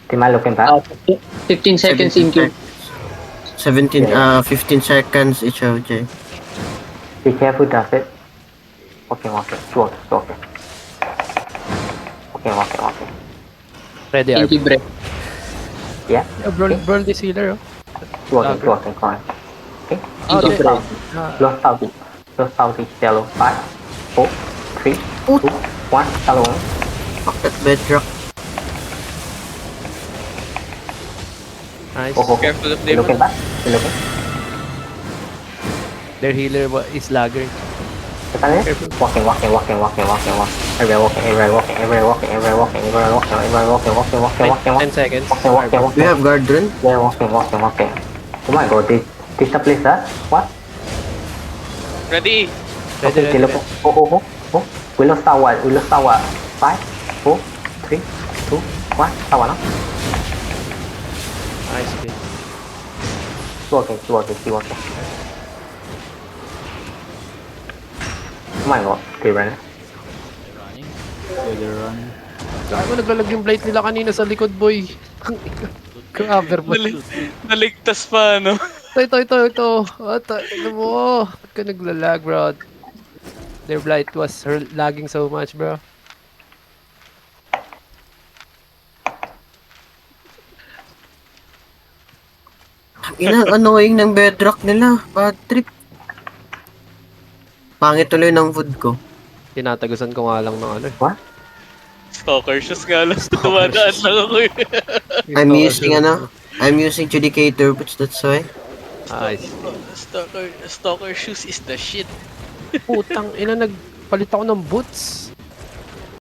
Tima looking back. 15 seconds in queue. 15 seconds each OJ. Be careful, does it? Okay. Sure. Okay. Ready, Thank you, Arb. Brett. Yeah. Burn this healer, oh. Sure. Okay. Correct. Okay. Oh, Thank you, Brett. Lost out each yellow. 5, 4, 3, 2, 1. Hello. Fuck that bedrock. Nice. Oh. Careful of You looking Demon. back? You looking? Their healer is lagging. Walking. Everywhere walking. 10 seconds. Walking. We have guard rune. Yeah, walking. Oh my god, this the place, huh? What? Ready. Okay, look. Oh. We lost tower. 5, 4, 3, 2, 1. Tower, no? Nice kill. Keep walking. Oh my god, okay, right? Gago, naglalag yung blade nila kanina sa likod, boy. Cover mo. Naligtas pa, no? Ito. Ano mo? Ba't ka naglalag, bro? Their blight was lagging so much, bro. Annoying ng bedrock nila. Bad trip. Pangit tuloy ng food ko. Tinatagusan ko nga lang ng ano. Stalker shoes nga lang. Tumadaan lang ako eh. I'm using Judicator boots, that's why. Nice. Stalker shoes is the shit. Putang ina, nagpalit ako ng boots.